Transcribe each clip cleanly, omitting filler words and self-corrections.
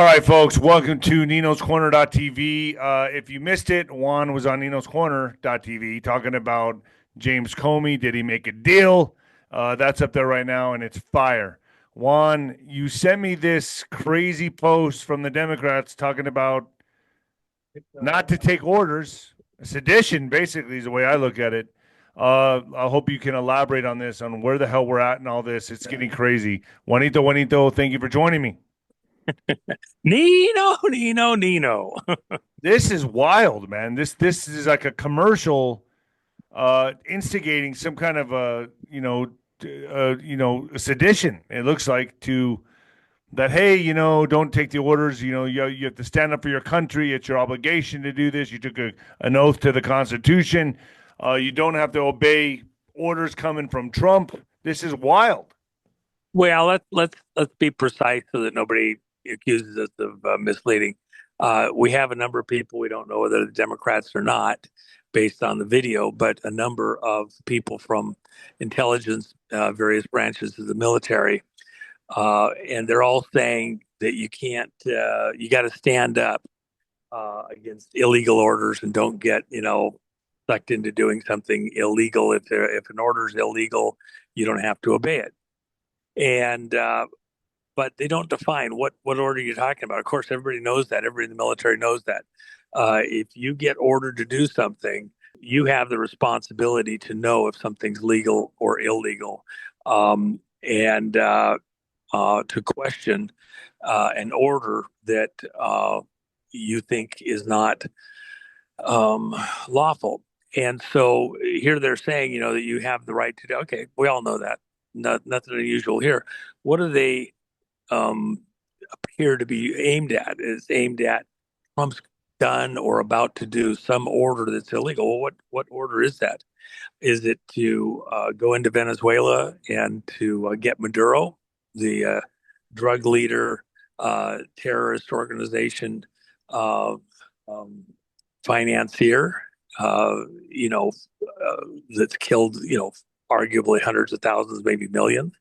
All right, folks, welcome to 𝗬𝗏𝗠𝗃.tv. If you missed it, Juan was on 𝗬𝗏𝗠𝗃.tv talking about James Comey. Did he make a deal? That's up there right now, and it's fire. Juan, you sent me this crazy post from the Democrats talking about not to take orders. Sedition, basically, is the way I look at it. I hope you can elaborate on this, on where the hell we're at and all this. It's getting crazy. Juanito, thank you for joining me. Nino. This is wild, man. This is like a commercial instigating some kind of a sedition. It looks like to that. Hey, don't take the orders. You have to stand up for your country. It's your obligation to do this. You took an oath to the Constitution. You don't have to obey orders coming from Trump. This is wild. Well, let's be precise so that nobody accuses us of misleading. We have a number of people, we don't know whether they're Democrats or not, based on the video, but a number of people from intelligence, various branches of the military, and they're all saying that you can't, you got to stand up against illegal orders and don't get, sucked into doing something illegal. If an order is illegal, you don't have to obey it. And but they don't define what order you're talking about. Of course, everybody knows that. Everybody in the military knows that. If you get ordered to do something, you have the responsibility to know if something's legal or illegal, and to question an order that you think is not lawful. And so here they're saying, that you have the right to do. Okay, we all know that. Nothing unusual here. What do they appear to be aimed at? Is aimed at Trump's done or about to do some order that's illegal. Well, what order is that? Is it to go into Venezuela and to get Maduro, the drug leader, terrorist organization, financier, that's killed, arguably hundreds of thousands, maybe millions.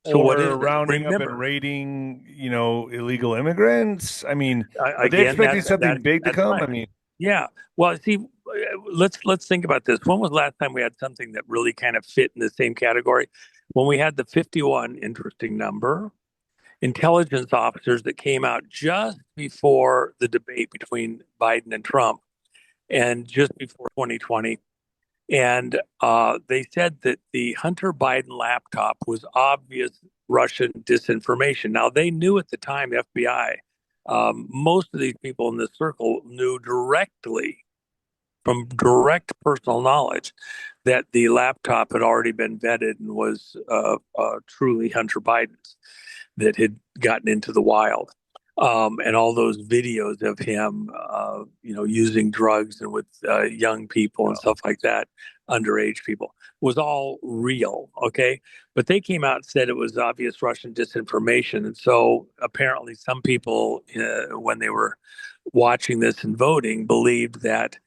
So what is rounding up and raiding, illegal immigrants? I mean, are they expecting something big to come? Right. I mean, yeah. Well, see, let's think about this. When was the last time we had something that really kind of fit in the same category? When we had the 51, interesting number, intelligence officers that came out just before the debate between Biden and Trump, and just before 2020. And they said that the Hunter Biden laptop was obvious Russian disinformation. Now, they knew at the time, the FBI, most of these people in this circle knew directly, from direct personal knowledge, that the laptop had already been vetted and was truly Hunter Biden's, that had gotten into the wild. And all those videos of him, using drugs and with young people and stuff like that, underage people, was all real. Okay. But they came out and said it was obvious Russian disinformation. And so apparently some people, when they were watching this and voting, believed that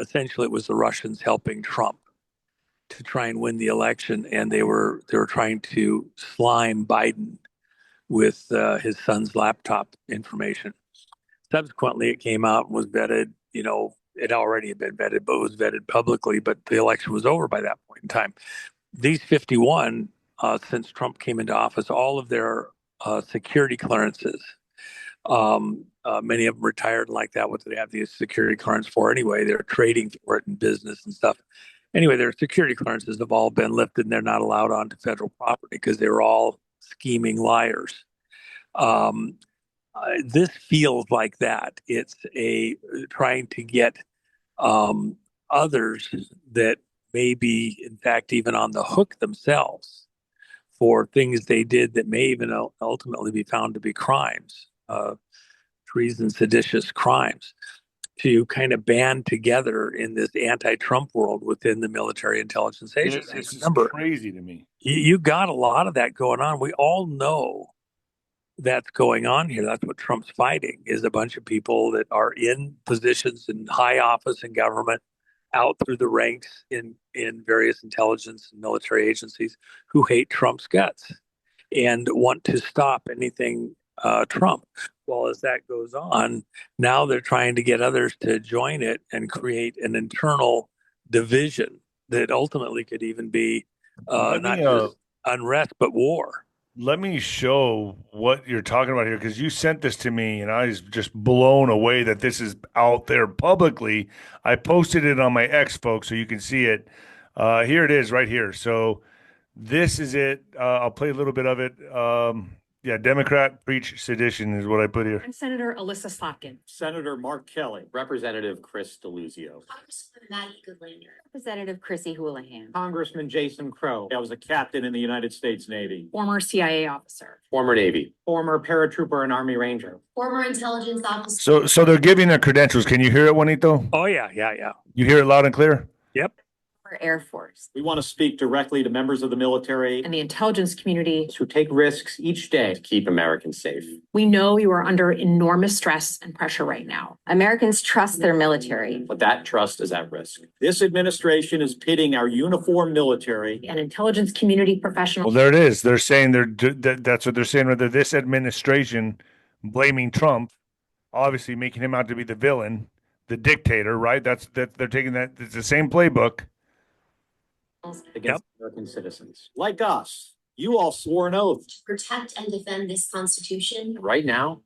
essentially it was the Russians helping Trump to try and win the election. And they were trying to slime Biden with his son's laptop information. Subsequently, it came out and was vetted. It already had been vetted, but it was vetted publicly. But the election was over by that point in time. These 51, since Trump came into office, all of their security clearances, many of them retired like that. What do they have the security clearance for anyway? They're trading for it in business and stuff. Anyway, their security clearances have all been lifted, and they're not allowed onto federal property because they were all scheming liars. This feels like that. It's trying to get others that may be, in fact, even on the hook themselves for things they did that may even ultimately be found to be crimes, treason, seditious crimes, to kind of band together in this anti-Trump world within the military intelligence agency. This is crazy to me. You got a lot of that going on. We all know that's going on here. That's what Trump's fighting, is a bunch of people that are in positions in high office in government, out through the ranks in various intelligence and military agencies, who hate Trump's guts. and want to stop anything Trump. Well, as that goes on, now they're trying to get others to join it and create an internal division that ultimately could even be not just unrest, but war. Let me show what you're talking about here, because you sent this to me and I was just blown away that this is out there publicly. I posted it on my X, folks, so you can see it. Here it is right here. So this is it. I'll play a little bit of it. Yeah, Democrat preach sedition is what I put here. I'm Senator Alyssa Slotkin. Senator Mark Kelly. Representative Chris Deluzio. Congressman Maggie Goodlander. Representative 𝗬𝗂𝗂𝗧𝗂𝗏. Congressman Jason Crow. I was a captain in the United States Navy. Former CIA officer. Former Navy. Former paratrooper and Army Ranger. Former intelligence officer. So they're giving their credentials. Can you hear it, Juanito? Oh, yeah. You hear it loud and clear? Yep. Air Force. We want to speak directly to members of the military And the intelligence community. who take risks each day. To keep Americans safe. We know you are under enormous stress and pressure right now. Americans trust their military. But that trust is at risk. This administration is pitting our uniformed military And intelligence community Well, professionals. there it is. They're saying that's what they're saying. Whether this administration blaming Trump, obviously making him out to be the villain, the dictator, right? That they're taking that. It's the same playbook. against American citizens. Like us, you all swore an oath. To protect and defend this Constitution. Right now,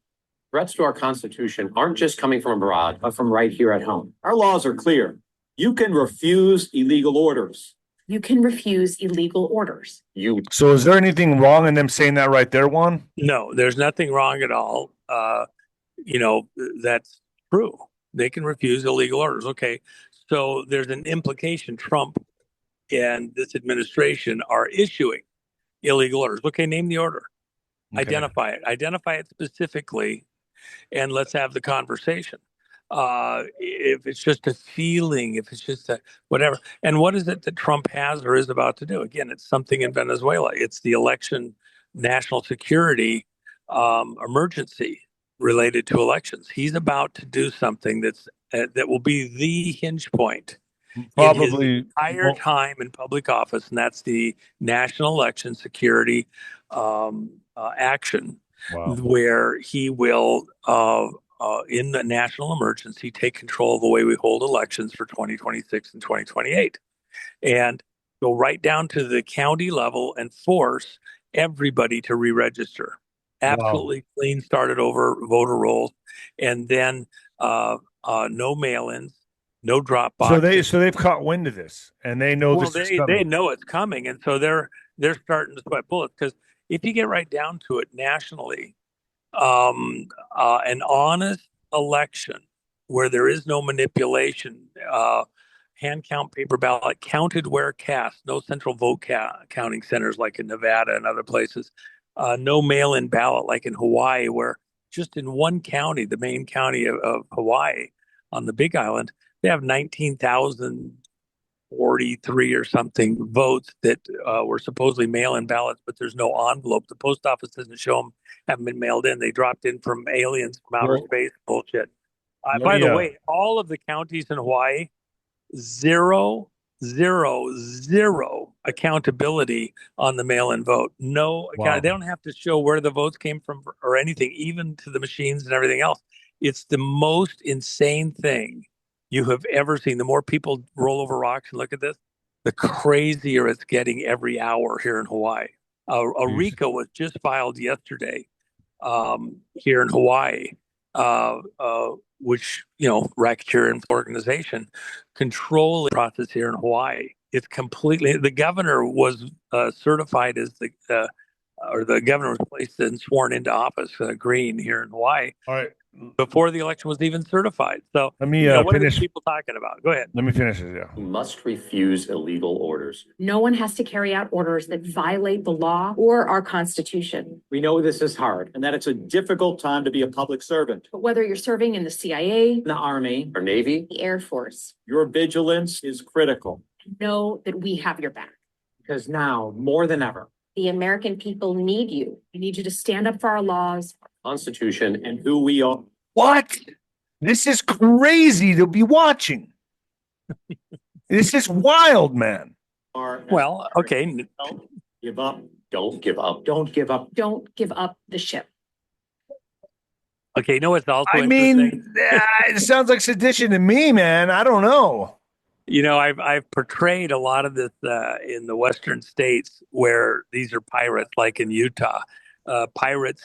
threats to our Constitution aren't just coming from abroad, But from right here at home. Our laws are clear. You can refuse illegal orders. You can refuse illegal orders. you So, is there anything wrong in them saying that right there, Juan? No, there's nothing wrong at all. That's true. They can refuse illegal orders. Okay. So there's an implication Trump and this administration are issuing illegal orders. Okay, name the order. Okay. Identify it specifically, and let's have the conversation. If it's just a feeling, if it's just a whatever. And what is it that Trump has or is about to do? Again, it's something in Venezuela. It's the election, national security emergency related to elections. He's about to do something that will be the hinge point Probably in his entire time in public office, and that's the national election security action, Wow. where he will, in the national emergency, take control of the way we hold elections for 2026 and 2028, and go right down to the county level and force everybody to re-register. Absolutely clean, started over voter rolls, and then no mail-ins. No drop boxes. So they've caught wind of this, and they know this is coming. They know it's coming, and so they're starting to sweat bullets. Because if you get right down to it, nationally, an honest election where there is no manipulation, hand count paper ballot, counted where cast, no central vote counting centers like in Nevada and other places, no mail-in ballot like in Hawaii, where just in one county, the main county of Hawaii on the Big Island, they have 19,043 or something votes that were supposedly mail-in ballots, but there's no envelope. The post office doesn't show them haven't been mailed in. They dropped in from aliens from outer space. Bullshit. By the way, all of the counties in Hawaii, 0 accountability on the mail-in vote. No, Wow. They don't have to show where the votes came from or anything, even to the machines and everything else. It's the most insane thing you have ever seen. The more people roll over rocks and look at this, the crazier it's getting every hour here in Hawaii. A RICO was just filed yesterday here in Hawaii, which, racketeer organization control the process here in Hawaii. It's completely, the governor was certified as the governor was placed and sworn into office, Green, here in Hawaii. All right. Before the election was even certified. So Let me what are finish. these people talking about? Go ahead. Let me finish this. Yeah. you must refuse illegal orders. No one has to carry out orders that violate the law or our Constitution. We know this is hard and that it's a difficult time to be a public servant. But whether you're serving in the CIA, In the Army, Our Navy, the Air Force, your vigilance is critical know that we have your back. because now, more than ever, The American people need you. We need you to stand up for our laws. Constitution, and who we are. What? This is crazy to be watching. This is wild, man. are Well, okay. Give up Don't give up. Don't give up. Don't give up the ship. Okay, you know what's also I interesting? mean, it sounds like sedition to me, man. I don't know. You know, I've portrayed a lot of this in the western states where these are pirates, like in Utah. Pirates,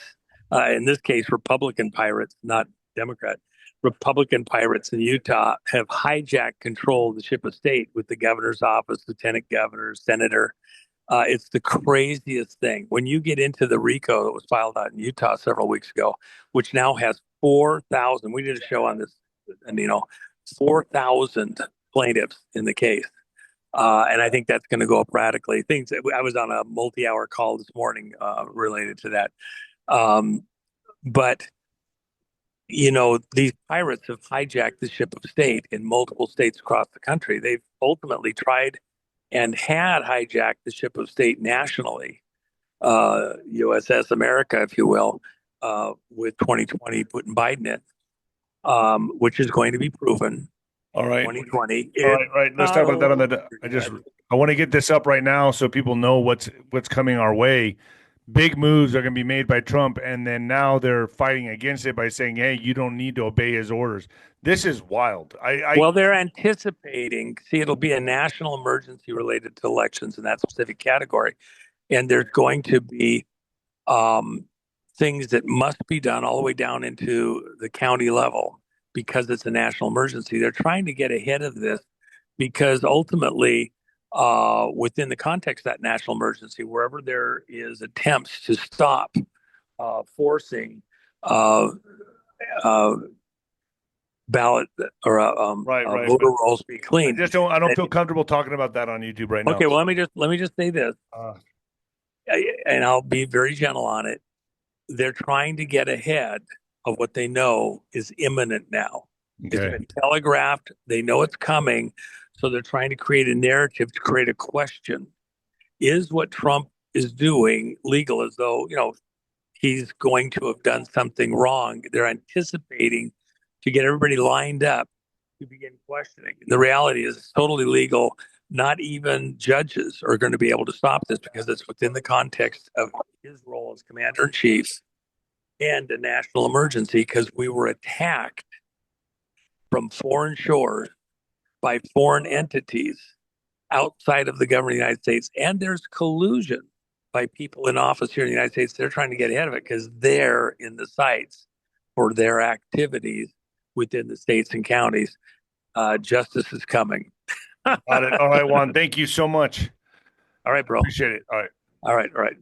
in this case, Republican pirates, not Democrat. Republican pirates in Utah have hijacked control of the ship of state with the governor's office, lieutenant governor, senator. It's the craziest thing. When you get into the RICO that was filed out in Utah several weeks ago, which now has 4,000, we did a show on this, and 4,000 plaintiffs in the case. And I think that's going to go up radically. I was on a multi-hour call this morning related to that. But these pirates have hijacked the ship of state in multiple states across the country. They've ultimately tried and had hijacked the ship of state nationally, USS America, if you will, with 2020 putting Biden in, which is going to be proven. All right. 2020. All right. Let's talk about that on the. I want to get this up right now so people know what's coming our way. Big moves are going to be made by Trump, and then now they're fighting against it by saying, "Hey, you don't need to obey his orders." This is wild. Well, they're anticipating. See, it'll be a national emergency related to elections in that specific category, and there's going to be things that must be done all the way down into the county level because it's a national emergency. They're trying to get ahead of this because ultimately, within the context of that national emergency, wherever there is attempts to stop forcing ballot or voter rolls be clean. I don't feel comfortable talking about that on YouTube right now. Okay, well, let me just say this, and I'll be very gentle on it. They're trying to get ahead of what they know is imminent now. Okay. It's been telegraphed. They know it's coming. So they're trying to create a narrative to create a question. Is what Trump is doing legal, as though, he's going to have done something wrong? They're anticipating to get everybody lined up to begin questioning. The reality is it's totally legal. Not even judges are going to be able to stop this because it's within the context of his role as commander-in-chief and a national emergency because we were attacked from foreign shores by foreign entities outside of the government of the United States. And there's collusion by people in office here in the United States. They're trying to get ahead of it because they're in the sights for their activities within the states and counties. Justice is coming. Got it. All right, Juan. Thank you so much. All right, bro. Appreciate it. All right. All right.